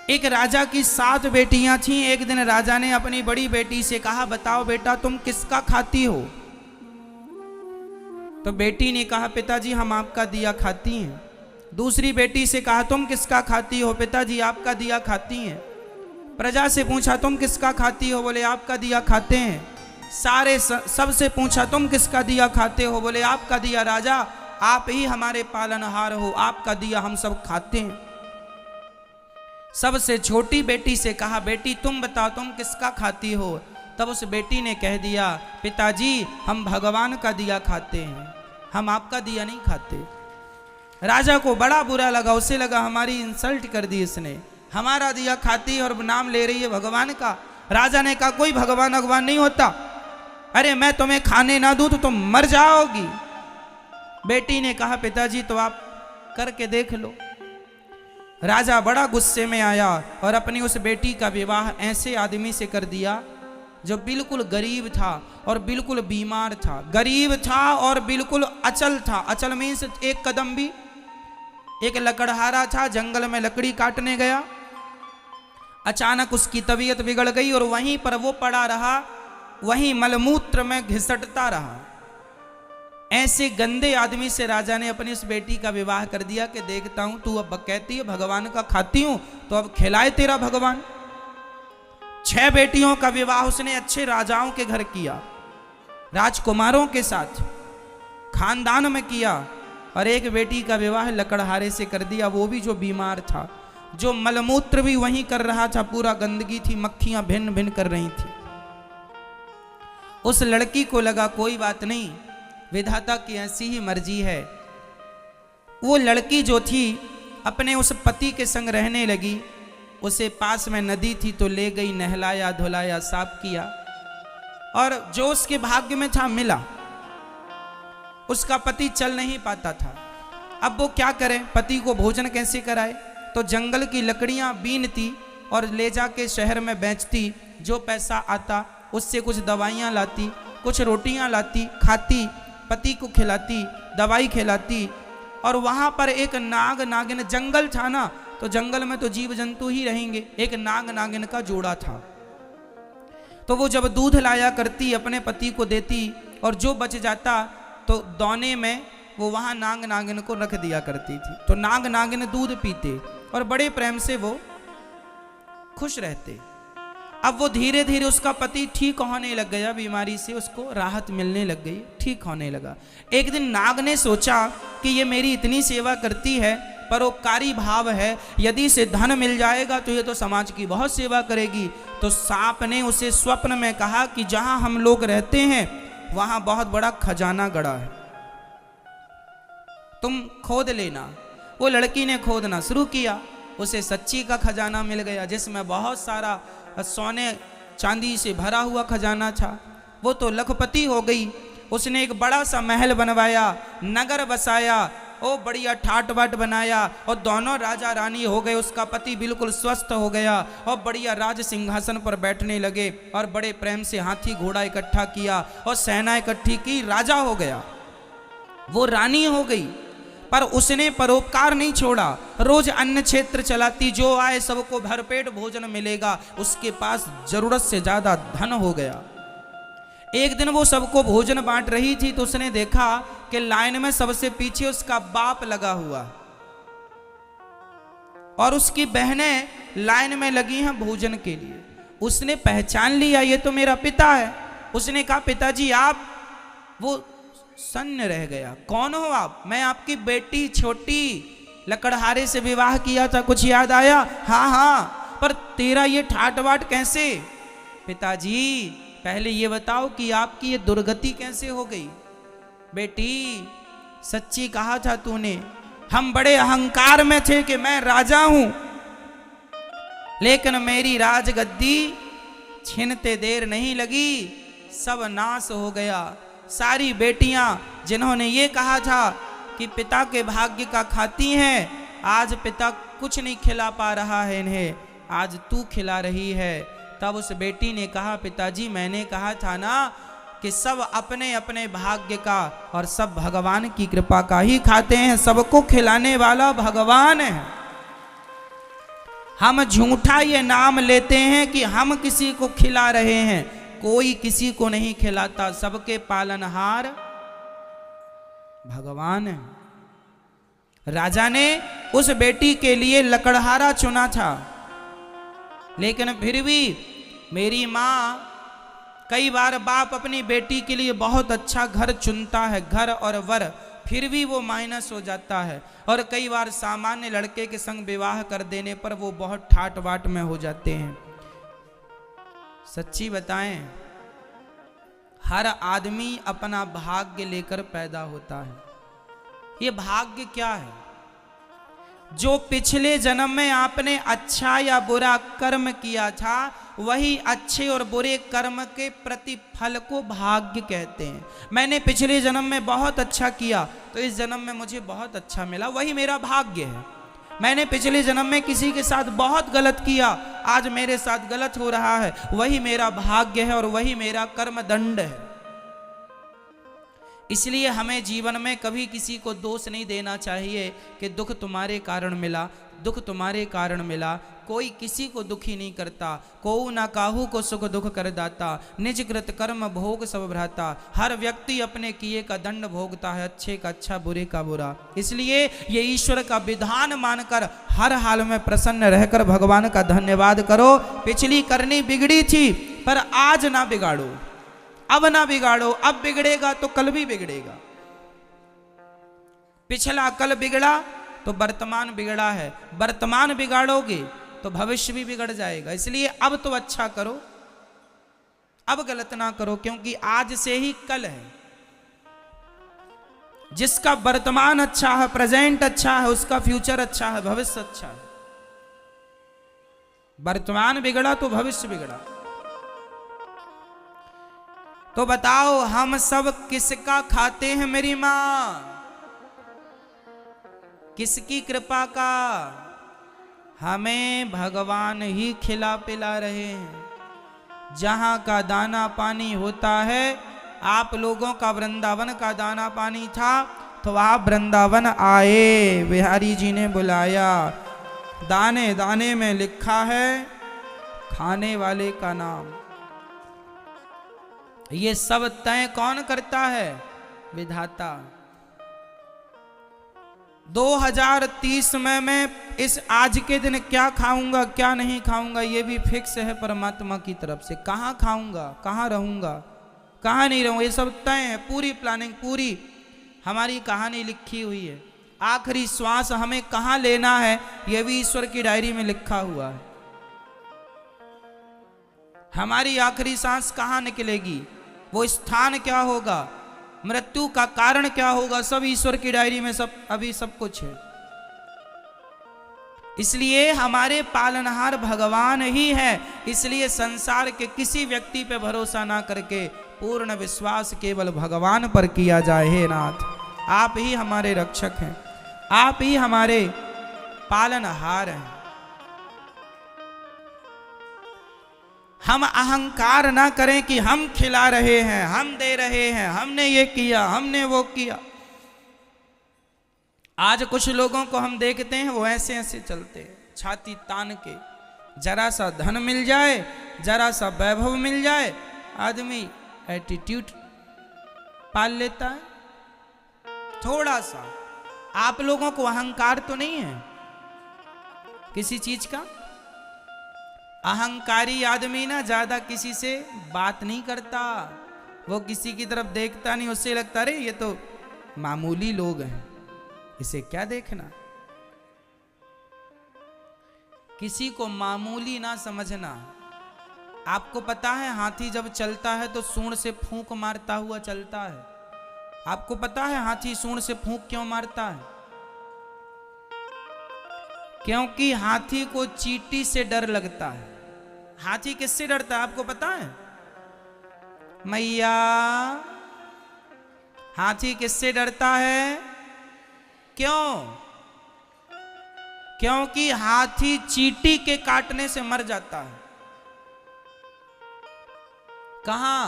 एक राजा की 7 बेटियां थीं। एक दिन राजा ने अपनी बड़ी बेटी से कहा, बताओ बेटा तुम किसका खाती हो? तो बेटी ने कहा, पिताजी हम आपका दिया खाती हैं। दूसरी बेटी से कहा, तुम किसका खाती हो? पिताजी आपका दिया खाती हैं। प्रजा से पूछा, तुम किसका खाती हो? बोले आपका दिया खाते हैं। सारे सबसे पूछा, तुम किसका दिया खाते हो? बोले आपका दिया। राजा आप ही हमारे पालनहार हो, आपका दिया हम सब खाते हैं। सबसे छोटी बेटी से कहा, बेटी तुम बताओ तुम किसका खाती हो? तब उस बेटी ने कह दिया, पिताजी हम भगवान का दिया खाते हैं, हम आपका दिया नहीं खाते। राजा को बड़ा बुरा लगा, उसे लगा हमारी इंसल्ट कर दी इसने, हमारा दिया खाती है और नाम ले रही है भगवान का। राजा ने कहा, कोई भगवान भगवान नहीं होता, अरे मैं तुम्हें खाने ना दूं तो तुम मर जाओगी। बेटी ने कहा, पिताजी तो आप करके देख लो। राजा बड़ा गुस्से में आया और अपनी उस बेटी का विवाह ऐसे आदमी से कर दिया जो बिल्कुल गरीब था और बिल्कुल बीमार था। गरीब था और बिल्कुल अचल था। अचल मीन्स एक कदम भी। एक लकड़हारा था, जंगल में लकड़ी काटने गया, अचानक उसकी तबीयत बिगड़ गई और वहीं पर वो पड़ा रहा, वहीं मलमूत्र में घिसटता रहा। ऐसे गंदे आदमी से राजा ने अपनी उस बेटी का विवाह कर दिया कि देखता हूं तू अब कहती है भगवान का खाती हूं तो अब खिलाए तेरा भगवान। 6 बेटियों का विवाह उसने अच्छे राजाओं के घर किया, राजकुमारों के साथ खानदान में किया, और एक बेटी का विवाह लकड़हारे से कर दिया, वो भी जो बीमार था, जो मलमूत्र भी वहीं कर रहा था, पूरा गंदगी थी, मक्खियां भिन्न भिन्न कर रही थी। उस लड़की को लगा कोई बात नहीं, विधाता की ऐसी ही मर्जी है। वो लड़की जो थी अपने उस पति के संग रहने लगी। उसे पास में नदी थी तो ले गई, नहलाया धुलाया साफ किया, और जो उसके भाग्य में था मिला। उसका पति चल नहीं पाता था, अब वो क्या करे, पति को भोजन कैसे कराए? तो जंगल की लकड़ियां बीनती और ले जाके शहर में बेचती, जो पैसा आता उससे कुछ दवाइयां लाती, कुछ रोटियां लाती, खाती, पति को खिलाती, दवाई खिलाती। और वहां पर एक नाग नागिन, जंगल था ना तो जंगल में तो जीव जंतु ही रहेंगे, एक नाग नागिन का जोड़ा था। तो वो जब दूध लाया करती अपने पति को देती, और जो बच जाता तो दौने में वो वहां नाग नागिन को रख दिया करती थी। तो नाग नागिन दूध पीते और बड़े प्रेम से वो खुश रहते। अब वो धीरे धीरे उसका पति ठीक होने लग गया, बीमारी से उसको राहत मिलने लग गई, ठीक होने लगा। एक दिन नाग ने सोचा कि ये मेरी इतनी सेवा करती है, परोपकारी भाव है, यदि इसे धन मिल जाएगा तो ये तो समाज की बहुत सेवा करेगी। तो सांप ने उसे स्वप्न में कहा कि जहां हम लोग रहते हैं वहां बहुत बड़ा खजाना गड़ा है, तुम खोद लेना। वो लड़की ने खोदना शुरू किया, उसे सच्ची का खजाना मिल गया, जिसमें बहुत सारा सोने चांदी से भरा हुआ खजाना था। वो तो लखपति हो गई। उसने एक बड़ा सा महल बनवाया, नगर बसाया, ओ बढ़िया ठाट बाट बनाया, और दोनों राजा रानी हो गए। उसका पति बिल्कुल स्वस्थ हो गया और बढ़िया राज सिंहासन पर बैठने लगे, और बड़े प्रेम से हाथी घोड़ा इकट्ठा किया और सेना इकट्ठी की, राजा हो गया, वो रानी हो गई। पर उसने परोपकार नहीं छोड़ा, रोज अन्न क्षेत्र चलाती, जो आए सबको भरपेट भोजन मिलेगा। उसके पास जरूरत से ज्यादा धन हो गया। एक दिन वो सबको भोजन बांट रही थी तो उसने देखा कि लाइन में सबसे पीछे उसका बाप लगा हुआ और उसकी बहनें लाइन में लगी हैं भोजन के लिए। उसने पहचान लिया, ये तो मेरा पिता है। उसने कहा, पिताजी आप? वो सन्न रह गया, कौन हो आप? मैं आपकी बेटी छोटी, लकड़हारे से विवाह किया था, कुछ याद आया? हाँ हाँ, पर तेरा ये ठाट बाट कैसे? पिताजी पहले ये बताओ कि आपकी ये दुर्गति कैसे हो गई? बेटी सच्ची कहा था तूने, हम बड़े अहंकार में थे कि मैं राजा हूं, लेकिन मेरी राजगद्दी छीनते देर नहीं लगी, सब नाश हो गया। सारी बेटियां जिन्होंने ये कहा था कि पिता के भाग्य का खाती हैं, आज पिता कुछ नहीं खिला पा रहा है इन्हें, आज तू खिला रही है। तब उस बेटी ने कहा, पिताजी मैंने कहा था ना कि सब अपने अपने भाग्य का और सब भगवान की कृपा का ही खाते हैं, सबको खिलाने वाला भगवान है। हम झूठा ये नाम लेते हैं कि हम किसी को खिला रहे हैं, कोई किसी को नहीं खिलाता, सबके पालनहार भगवान है। राजा ने उस बेटी के लिए लकड़हारा चुना था, लेकिन फिर भी मेरी माँ, कई बार बाप अपनी बेटी के लिए बहुत अच्छा घर चुनता है, घर और वर, फिर भी वो माइनस हो जाता है, और कई बार सामान्य लड़के के संग विवाह कर देने पर वो बहुत ठाट बाट में हो जाते हैं। सच्ची बताएं, हर आदमी अपना भाग्य लेकर पैदा होता है। ये भाग्य क्या है? जो पिछले जन्म में आपने अच्छा या बुरा कर्म किया था, वही अच्छे और बुरे कर्म के प्रतिफल को भाग्य कहते हैं। मैंने पिछले जन्म में बहुत अच्छा किया तो इस जन्म में मुझे बहुत अच्छा मिला, वही मेरा भाग्य है। मैंने पिछले जन्म में किसी के साथ बहुत गलत किया, आज मेरे साथ गलत हो रहा है, वही मेरा भाग्य है और वही मेरा कर्म दंड है। इसलिए हमें जीवन में कभी किसी को दोष नहीं देना चाहिए कि दुख तुम्हारे कारण मिला, दुख तुम्हारे कारण मिला। कोई किसी को दुखी नहीं करता, कोऊ ना काहू को सुख दुख कर दाता, निज कृत कर्म भोग सब भ्राता। हर व्यक्ति अपने किए का दंड भोगता है, अच्छे का अच्छा, बुरे का बुरा। इसलिए ये ईश्वर का विधान मानकर हर हाल में प्रसन्न रहकर भगवान का धन्यवाद करो। पिछली करनी बिगड़ी थी पर आज ना बिगाड़ो, अब ना बिगाड़ो, अब बिगड़ेगा तो कल भी बिगड़ेगा। पिछला कल बिगड़ा तो वर्तमान बिगड़ा है, वर्तमान बिगाड़ोगे तो भविष्य भी बिगड़ जाएगा। इसलिए अब तो अच्छा करो, अब गलत ना करो, क्योंकि आज से ही कल है। जिसका वर्तमान अच्छा है, प्रेजेंट अच्छा है, उसका फ्यूचर अच्छा है, भविष्य अच्छा है। वर्तमान बिगड़ा तो भविष्य बिगड़ा। तो बताओ हम सब किसका खाते हैं मेरी मां? किसकी कृपा का? हमें भगवान ही खिला पिला रहे हैं। जहां का दाना पानी होता है, आप लोगों का वृंदावन का दाना पानी था तो आप वृंदावन आए, बिहारी जी ने बुलाया। दाने दाने में लिखा है खाने वाले का नाम। ये सब तय कौन करता है? विधाता। 2030 में मैं इस आज के दिन क्या खाऊंगा क्या नहीं खाऊंगा, ये भी फिक्स है परमात्मा की तरफ से। कहाँ खाऊंगा, कहाँ रहूंगा, कहाँ नहीं रहूंगा, ये सब तय है। पूरी प्लानिंग, पूरी हमारी कहानी लिखी हुई है। आखिरी श्वास हमें कहाँ लेना है, यह भी ईश्वर की डायरी में लिखा हुआ है। हमारी आखिरी सांस कहाँ निकलेगी, वो स्थान क्या होगा, मृत्यु का कारण क्या होगा, सब ईश्वर की डायरी में अभी सब कुछ है। इसलिए हमारे पालनहार भगवान ही है। इसलिए संसार के किसी व्यक्ति पे भरोसा ना करके पूर्ण विश्वास केवल भगवान पर किया जाए। हे नाथ, आप ही हमारे रक्षक हैं, आप ही हमारे पालनहार हैं। हम अहंकार ना करें कि हम खिला रहे हैं, हम दे रहे हैं, हमने ये किया, हमने वो किया। आज कुछ लोगों को हम देखते हैं, वो ऐसे ऐसे चलते हैं, छाती तान के। जरा सा धन मिल जाए, जरा सा वैभव मिल जाए, आदमी एटीट्यूड पाल लेता है। थोड़ा सा आप लोगों को अहंकार तो नहीं है किसी चीज का? अहंकारी आदमी ना ज्यादा किसी से बात नहीं करता, वो किसी की तरफ देखता नहीं, उससे लगता अरे ये तो मामूली लोग हैं, इसे क्या देखना। किसी को मामूली ना समझना। आपको पता है हाथी जब चलता है तो सूंड से फूंक मारता हुआ चलता है। आपको पता है हाथी सूंड से फूंक क्यों मारता है? क्योंकि हाथी को चींटी से डर लगता है। हाथी किससे डरता है आपको पता है? मैया, हाथी किससे डरता है? क्यों? क्योंकि हाथी चींटी के काटने से मर जाता है। कहां?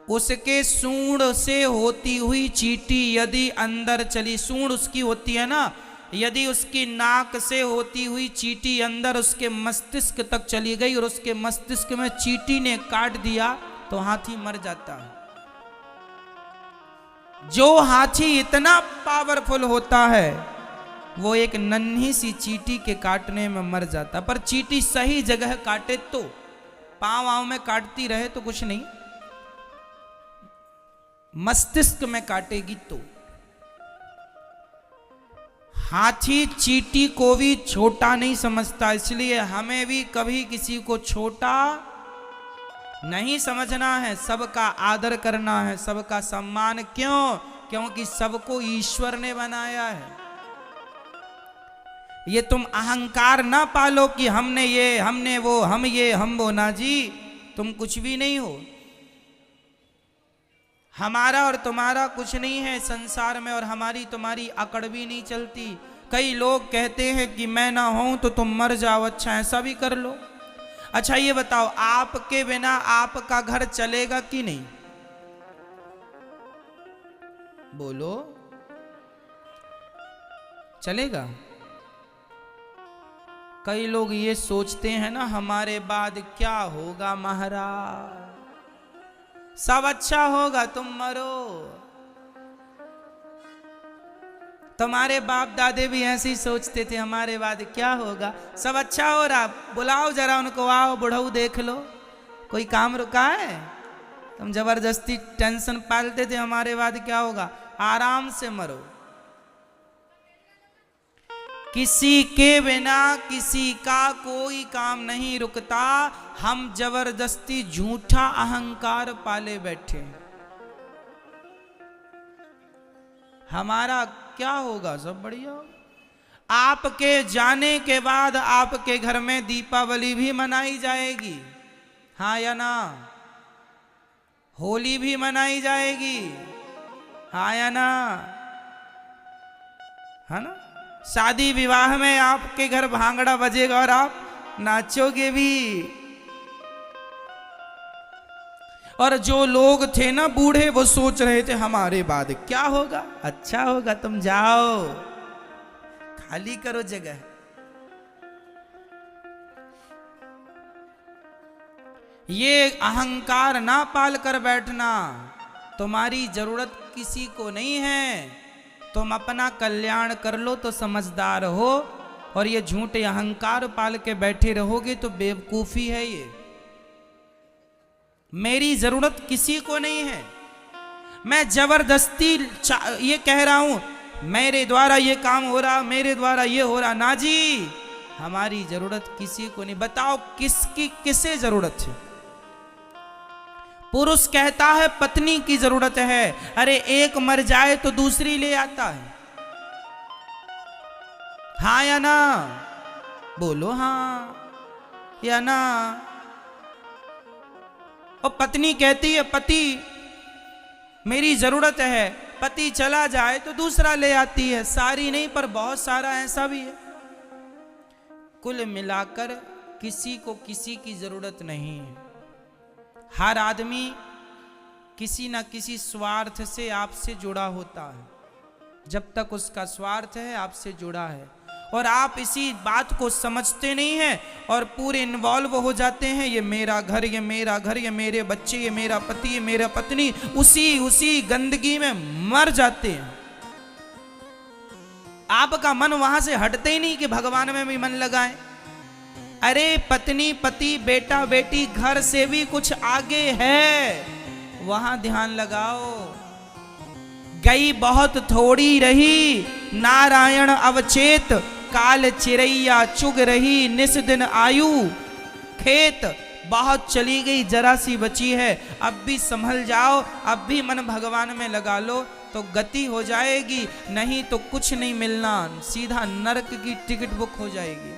उसके सूंड से होती हुई चींटी यदि अंदर चली, सूंड उसकी होती है ना, यदि उसकी नाक से होती हुई चींटी अंदर उसके मस्तिष्क तक चली गई और उसके मस्तिष्क में चींटी ने काट दिया तो हाथी मर जाता है। जो हाथी इतना पावरफुल होता है वो एक नन्ही सी चींटी के काटने में मर जाता, पर चींटी सही जगह काटे तो, पांव आंव में काटती रहे तो कुछ नहीं, मस्तिष्क में काटेगी तो। हाथी चींटी को भी छोटा नहीं समझता, इसलिए हमें भी कभी किसी को छोटा नहीं समझना है, सबका आदर करना है, सबका सम्मान। क्यों? क्योंकि सबको ईश्वर ने बनाया है। ये तुम अहंकार ना पालो कि हमने ये, हमने वो, हम ये, हम वो, ना जी, तुम कुछ भी नहीं हो। हमारा और तुम्हारा कुछ नहीं है संसार में, और हमारी तुम्हारी अकड़ भी नहीं चलती। कई लोग कहते हैं कि मैं ना हूं तो तुम मर जाओ, अच्छा ऐसा भी कर लो। अच्छा ये बताओ, आपके बिना आपका घर चलेगा कि नहीं? बोलो, चलेगा? कई लोग ये सोचते हैं ना, हमारे बाद क्या होगा महाराज, सब अच्छा होगा, तुम मरो। तुम्हारे बाप दादे भी ऐसे ही सोचते थे, हमारे बाद क्या होगा, सब अच्छा हो रहा, बुलाओ जरा उनको, आओ बुढ़ऊ देख लो, कोई काम रुका है? तुम जबरदस्ती टेंशन पालते थे, हमारे बाद क्या होगा, आराम से मरो। किसी के बिना किसी का कोई काम नहीं रुकता, हम जबरदस्ती झूठा अहंकार पाले बैठे। हमारा क्या होगा, सब बढ़िया। आपके जाने के बाद आपके घर में दीपावली भी मनाई जाएगी, हाँ या ना? होली भी मनाई जाएगी, हाँ या ना? है ना? शादी विवाह में आपके घर भांगड़ा बजेगा और आप नाचोगे भी। और जो लोग थे ना बूढ़े, वो सोच रहे थे हमारे बाद क्या होगा, अच्छा होगा, तुम जाओ खाली करो जगह। ये अहंकार ना पाल कर बैठना, तुम्हारी जरूरत किसी को नहीं है, तुम अपना कल्याण कर लो तो समझदार हो, और ये झूठे अहंकार पाल के बैठे रहोगे तो बेवकूफी है। ये मेरी जरूरत किसी को नहीं है, मैं जबरदस्ती ये कह रहा हूं मेरे द्वारा ये काम हो रहा, मेरे द्वारा ये हो रहा, ना जी, हमारी जरूरत किसी को नहीं। बताओ किसकी किसे जरूरत है? पुरुष कहता है पत्नी की जरूरत है, अरे एक मर जाए तो दूसरी ले आता है, हाँ या ना? बोलो हाँ या ना? और पत्नी कहती है पति मेरी जरूरत है, पति चला जाए तो दूसरा ले आती है। सारी नहीं पर बहुत सारा ऐसा भी है। कुल मिलाकर किसी को किसी की जरूरत नहीं है। हर आदमी किसी न किसी स्वार्थ से आपसे जुड़ा होता है। जब तक उसका स्वार्थ है आपसे जुड़ा है, और आप इसी बात को समझते नहीं हैं और पूरे इन्वॉल्व हो जाते हैं। ये मेरा घर, ये मेरा घर, ये मेरे बच्चे, ये मेरा पति, ये मेरा पत्नी, उसी गंदगी में मर जाते हैं। आपका मन वहां से हटते ही नहीं कि भगवान में भी मन लगाएं। अरे पत्नी पति बेटा बेटी घर से भी कुछ आगे है, वहां ध्यान लगाओ। गई बहुत थोड़ी रही नारायण अवचेत, काल चिरैया चुग रही निस दिन आयु। खेत बहुत चली गई जरा सी बची है, अब भी संभल जाओ, अब भी मन भगवान में लगा लो तो गति हो जाएगी, नहीं तो कुछ नहीं मिलना, सीधा नरक की टिकट बुक हो जाएगी।